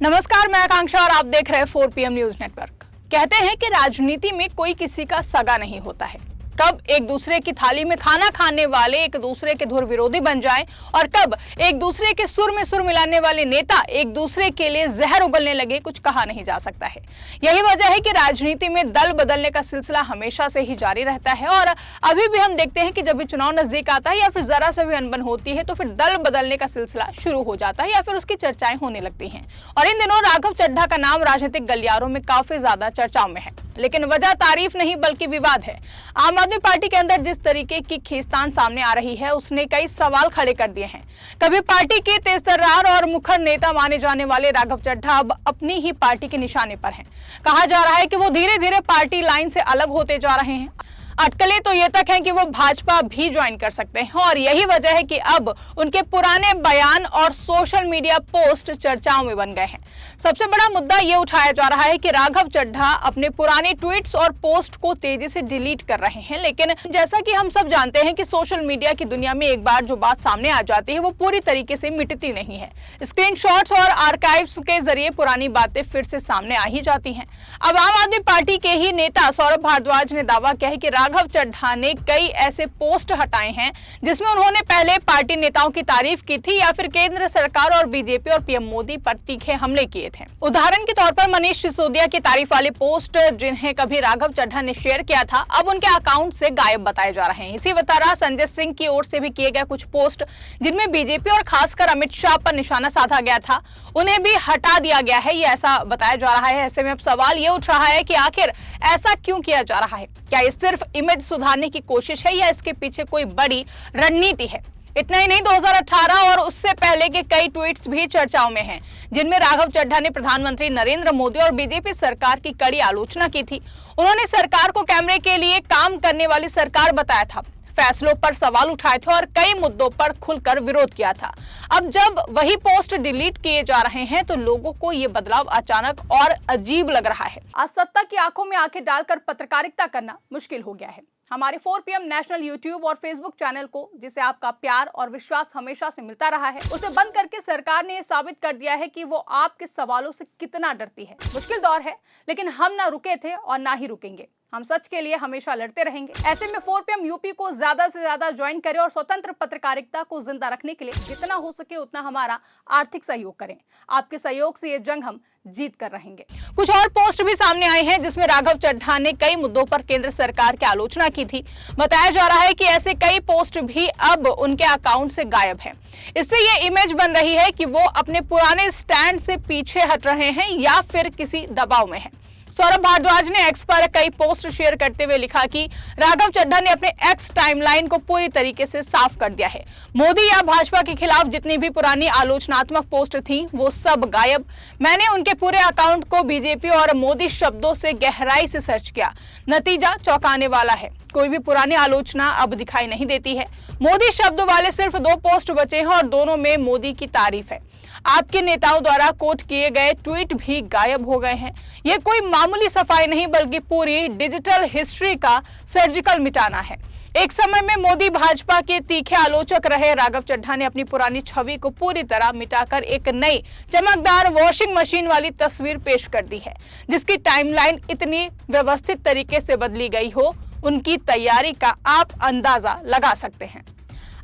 नमस्कार, मैं आकांक्षा और आप देख रहे हैं 4 PM न्यूज नेटवर्क। कहते हैं कि राजनीति में कोई किसी का सगा नहीं होता है। कब एक दूसरे की थाली में खाना खाने वाले एक दूसरे के धुर विरोधी बन जाएं और कब एक दूसरे के सुर में सुर मिलाने वाले नेता एक दूसरे के लिए जहर उगलने लगे, कुछ कहा नहीं जा सकता है। यही वजह है कि राजनीति में दल बदलने का सिलसिला हमेशा से ही जारी रहता है और अभी भी हम देखते हैं कि जब भी चुनाव नजदीक आता है या फिर जरा सा भी अनबन होती है तो फिर दल बदलने का सिलसिला शुरू हो जाता है या फिर उसकी चर्चाएं होने लगती हैं। और इन दिनों राघव चड्ढा का नाम राजनीतिक गलियारों में काफी ज्यादा चर्चाओं में है, लेकिन वजह तारीफ नहीं बल्कि विवाद है। आम आदमी पार्टी के अंदर जिस तरीके की खींचतान सामने आ रही है उसने कई सवाल खड़े कर दिए हैं। कभी पार्टी के तेजतर्रार और मुखर नेता माने जाने वाले राघव चड्ढा अब अपनी ही पार्टी के निशाने पर हैं। कहा जा रहा है कि वो धीरे धीरे पार्टी लाइन से अलग होते जा रहे हैं। अटकलें तो ये तक हैं कि वो भाजपा भी ज्वाइन कर सकते हैं और यही वजह है कि अब उनके पुराने बयान और सोशल मीडिया पोस्ट चर्चाओं में बन गए हैं। सबसे बड़ा मुद्दा ये उठाया जा रहा है कि राघव चड्ढा अपने पुराने ट्वीट्स और पोस्ट को तेजी से डिलीट कर रहे हैं, लेकिन जैसा कि हम सब जानते हैं कि सोशल मीडिया की दुनिया में एक बार जो बात सामने आ जाती है वो पूरी तरीके से मिटती नहीं है। स्क्रीनशॉट्स और आर्काइव्स के जरिए पुरानी बातें फिर से सामने आ ही जाती हैं। अब आम आदमी पार्टी के ही नेता सौरभ भारद्वाज ने दावा किया है कि राघव चड्ढा ने कई ऐसे पोस्ट हटाए हैं जिसमें उन्होंने पहले पार्टी नेताओं की तारीफ की थी या फिर केंद्र सरकार और बीजेपी और पीएम मोदी पर तीखे हमले किए थे। उदाहरण के तौर पर मनीष सिसोदिया की तारीफ वाले पोस्ट जिन्हें कभी राघव चड्ढा ने शेयर किया था अब उनके अकाउंट से गायब बताए जा रहे हैं। इसी तरह संजय सिंह की ओर से भी किए गए कुछ पोस्ट जिनमें बीजेपी और खासकर अमित शाह पर निशाना साधा गया था उन्हें भी हटा दिया गया है, ये ऐसा बताया जा रहा है। ऐसे में अब सवाल ये उठ रहा है कि आखिर ऐसा क्यों किया जा रहा है? क्या ये सिर्फ इमेज सुधारने की कोशिश है या इसके पीछे कोई बड़ी रणनीति है? इतना ही नहीं, 2018 और उससे पहले के कई ट्वीट्स भी चर्चाओं में हैं, जिनमें राघव चड्ढा ने प्रधानमंत्री नरेंद्र मोदी और बीजेपी सरकार की कड़ी आलोचना की थी। उन्होंने सरकार को कैमरे के लिए काम करने वाली सरकार बताया था, फैसलों पर सवाल उठाए थे और कई मुद्दों पर खुलकर विरोध किया था। अब जब वही पोस्ट डिलीट किए जा रहे हैं तो लोगों को ये बदलाव अचानक और अजीब लग रहा है। आज सत्ता की आंखों में आंखें डालकर पत्रकारिता करना मुश्किल हो गया है। हमारे 4 PM नेशनल यूट्यूब और फेसबुक चैनल को, जिसे आपका प्यार और विश्वास हमेशा से मिलता रहा है, उसे बंद करके सरकार ने यह साबित कर दिया है कि वो आपके सवालों से कितना डरती है। मुश्किल दौर है, लेकिन हम ना रुके थे और ना ही रुकेंगे। हम सच के लिए हमेशा लड़ते रहेंगे। ऐसे में 4 PM यूपी को ज्यादा से ज्यादा ज्वाइन करें और स्वतंत्र पत्रकारिता को जिंदा रखने के लिए जितना हो सके उतना हमारा आर्थिक सहयोग करें। आपके सहयोग से ये जंग हम जीत कर रहेंगे। कुछ और पोस्ट भी सामने आए हैं जिसमें राघव चड्ढा ने कई मुद्दों पर केंद्र सरकार की आलोचना की थी। बताया जा रहा है कि ऐसे कई पोस्ट भी अब उनके अकाउंट से गायब हैं। इससे ये इमेज बन रही है कि वो अपने पुराने स्टैंड से पीछे हट रहे हैं या फिर किसी दबाव में हैं। सौरभ भारद्वाज ने एक्स पर कई पोस्ट शेयर करते हुए लिखा कि राघव चड्ढा ने अपने एक्स टाइमलाइन को पूरी तरीके से साफ कर दिया है। मोदी या भाजपा के खिलाफ जितनी भी पुरानी आलोचनात्मक पोस्ट थी वो सब गायब। मैंने उनके पूरे अकाउंट को बीजेपी और मोदी शब्दों से गहराई से सर्च किया। नतीजा चौंकाने वाला है। कोई भी पुरानी आलोचना अब दिखाई नहीं देती है। मोदी शब्द वाले सिर्फ 2 पोस्ट बचे हैं और दोनों में मोदी की तारीफ है। आपके नेताओं द्वारा कोट किए गए ट्वीट भी गायब हो गए हैं। यह कोई मामूली सफाई नहीं बल्कि पूरी डिजिटल हिस्ट्री का सर्जिकल मिटाना है। एक समय में मोदी भाजपा के तीखे आलोचक रहे राघव चड्ढा ने अपनी पुरानी छवि को पूरी तरह मिटाकर एक नई चमकदार वॉशिंग मशीन वाली तस्वीर पेश कर दी है, जिसकी टाइमलाइन इतनी व्यवस्थित तरीके से बदली गई हो, उनकी तैयारी का आप अंदाजा लगा सकते हैं।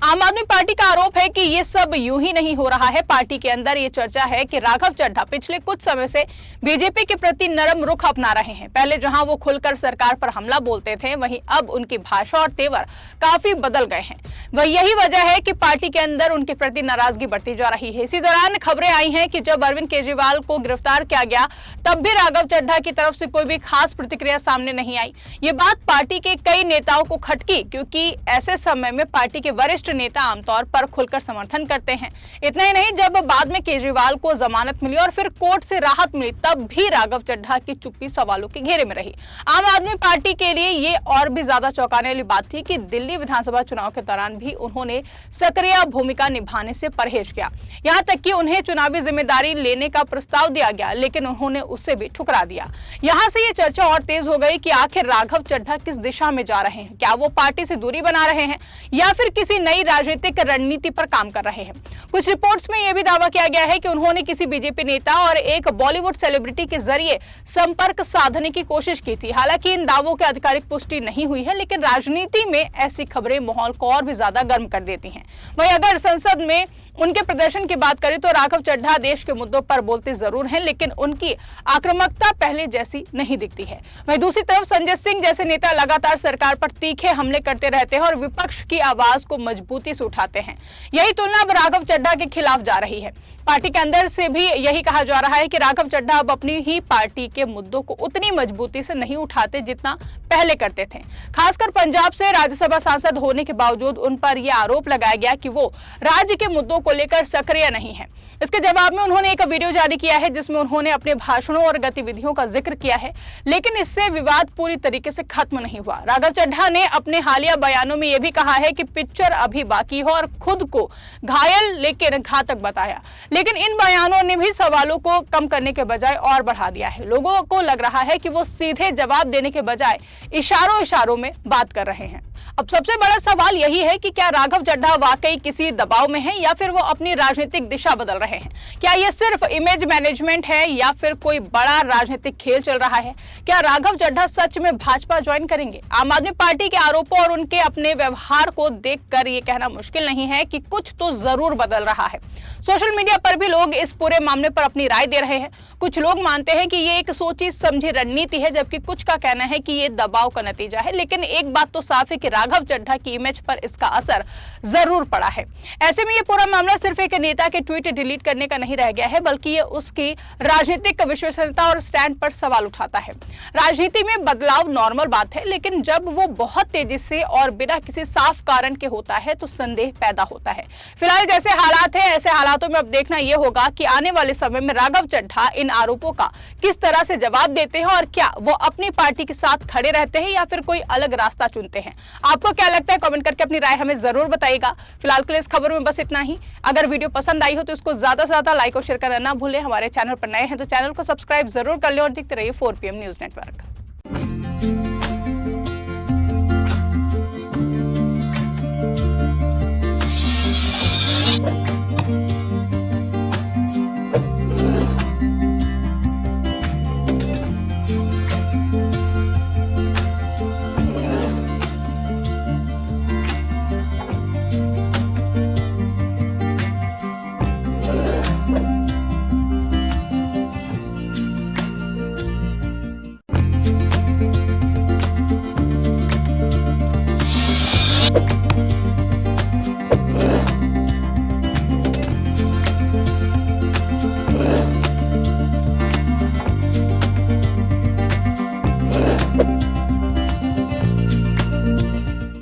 आम आदमी पार्टी का आरोप है कि ये सब यूं ही नहीं हो रहा है। पार्टी के अंदर ये चर्चा है कि राघव चड्ढा पिछले कुछ समय से बीजेपी के प्रति नरम रुख अपना रहे हैं। पहले जहां वो खुलकर सरकार पर हमला बोलते थे, वहीं अब उनकी भाषा और तेवर काफी बदल गए हैं। वह यही वजह है कि पार्टी के अंदर उनके प्रति नाराजगी बढ़ती जा रही है। इसी दौरान खबरें आई हैं कि जब अरविंद केजरीवाल को गिरफ्तार किया गया तब भी राघव चड्ढा की तरफ से कोई भी खास प्रतिक्रिया सामने नहीं आई। ये बात पार्टी के कई नेताओं को खटकी, क्योंकि ऐसे समय में पार्टी के वरिष्ठ नेता आमतौर पर खुलकर समर्थन करते हैं। इतना ही नहीं, जब बाद में केजरीवाल को जमानत मिली और फिर कोर्ट से राहत मिली तब भी राघव चड्ढा की चुप्पी सवालों के घेरे में रही। आम आदमी पार्टी के लिए ये और भी ज्यादा चौंकाने वाली बात थी कि दिल्ली विधानसभा चुनाव के दौरान भी उन्होंने सक्रिय भूमिका निभाने से परहेज किया। यहाँ तक कि उन्हें चुनावी जिम्मेदारी लेने का प्रस्ताव दिया गया, लेकिन उन्होंने उससे भी ठुकरा दिया। यहाँ से ये चर्चा और तेज हो गई कि आखिर राघव चड्ढा किस दिशा में जा रहे हैं। क्या वो पार्टी से दूरी बना रहे हैं या फिर किसी नई नई राजनीतिक रणनीति पर काम कर रहे हैं। कुछ रिपोर्ट्स में यह भी दावा किया गया है कि उन्होंने किसी बीजेपी नेता और एक बॉलीवुड सेलिब्रिटी के जरिए संपर्क साधने की कोशिश की थी। हालांकि इन दावों की आधिकारिक पुष्टि नहीं हुई है, लेकिन राजनीति में ऐसी खबरें माहौल को और भी ज्यादा गर्म कर देती हैं। वहीं अगर संसद में उनके प्रदर्शन की बात करें तो राघव चड्ढा देश के मुद्दों पर बोलते जरूर हैं, लेकिन उनकी आक्रामकता पहले जैसी नहीं दिखती है। वहीं दूसरी तरफ संजय सिंह जैसे नेता लगातार सरकार पर तीखे हमले करते रहते हैं और विपक्ष की आवाज को मजबूती से उठाते हैं। यही तुलना अब राघव चड्ढा के खिलाफ जा रही है। पार्टी के अंदर से भी यही कहा जा रहा है कि राघव चड्ढा अब अपनी ही पार्टी के मुद्दों को उतनी मजबूती से नहीं उठाते जितना पहले करते थे। खासकर पंजाब से राज्यसभा सांसद होने के बावजूद उन पर यह आरोप लगाया गया कि वो राज्य के मुद्दों को लेकर सक्रिय नहीं है। इसके जवाब में उन्होंने एक वीडियो जारी किया है जिसमें उन्होंने अपने भाषणों और गतिविधियों का जिक्र किया है, लेकिन इससे विवाद पूरी तरीके से खत्म नहीं हुआ। राघव चड्ढा ने अपने हालिया बयानों में यह भी कहा है कि पिक्चर अभी बाकी हो और खुद को घायल लेकिन घातक बताया, लेकिन इन बयानों ने भी सवालों को कम करने के बजाय और बढ़ा दिया है। लोगों को लग रहा है कि वो सीधे जवाब देने के बजाय इशारों में बात कर रहे हैं। अब सबसे बड़ा सवाल यही है कि क्या राघव चड्ढा वाकई किसी दबाव में है या फिर वो अपनी राजनीतिक दिशा बदल रहे हैं? क्या ये सिर्फ इमेज मैनेजमेंट है या फिर कोई बड़ा राजनीतिक खेल चल रहा है? क्या राघव चड्ढा सच में भाजपा ज्वाइन करेंगे? आम आदमी पार्टी के आरोपों और उनके अपने व्यवहार को देखकर ये कहना मुश्किल नहीं है कि कुछ तो जरूर बदल रहा है। सोशल मीडिया पर भी लोग इस पूरे मामले पर अपनी राय दे रहे हैं। कुछ लोग मानते हैं कि ये एक सोची समझी रणनीति है, जबकि कुछ का कहना है कि ये दबाव का नतीजा है। लेकिन एक बात तो साफ है कि राघव चड्ढा की इमेज पर इसका असर जरूर पड़ा है। ऐसे में ये पूरा मामला सिर्फ एक नेता के ट्वीट डिलीट करने का नहीं रह गया है, बल्कि ये उसकी राजनीतिक विश्वसनीयता और स्टैंड पर सवाल उठाता है। राजनीति में बदलाव नॉर्मल बात है, लेकिन जब वो बहुत तेजी से और बिना किसी साफ कारण के होता है तो संदेह पैदा होता है। फिलहाल जैसे हालात है, ऐसे हालातों में अब देखना यह होगा कि आने वाले समय में राघव चड्ढा इन आरोपों का किस तरह से जवाब देते हैं और क्या वो अपनी पार्टी के साथ खड़े रहते हैं या फिर कोई अलग रास्ता चुनते हैं। आपको क्या लगता है? कमेंट करके अपनी राय हमें जरूर बताइएगा। फिलहाल के लिए इस खबर में बस इतना ही। अगर वीडियो पसंद आई हो तो इसको ज्यादा से ज्यादा लाइक और शेयर करना ना भूलें। हमारे चैनल पर नए हैं तो चैनल को सब्सक्राइब जरूर कर लें और देखते रहिए 4PM न्यूज नेटवर्क।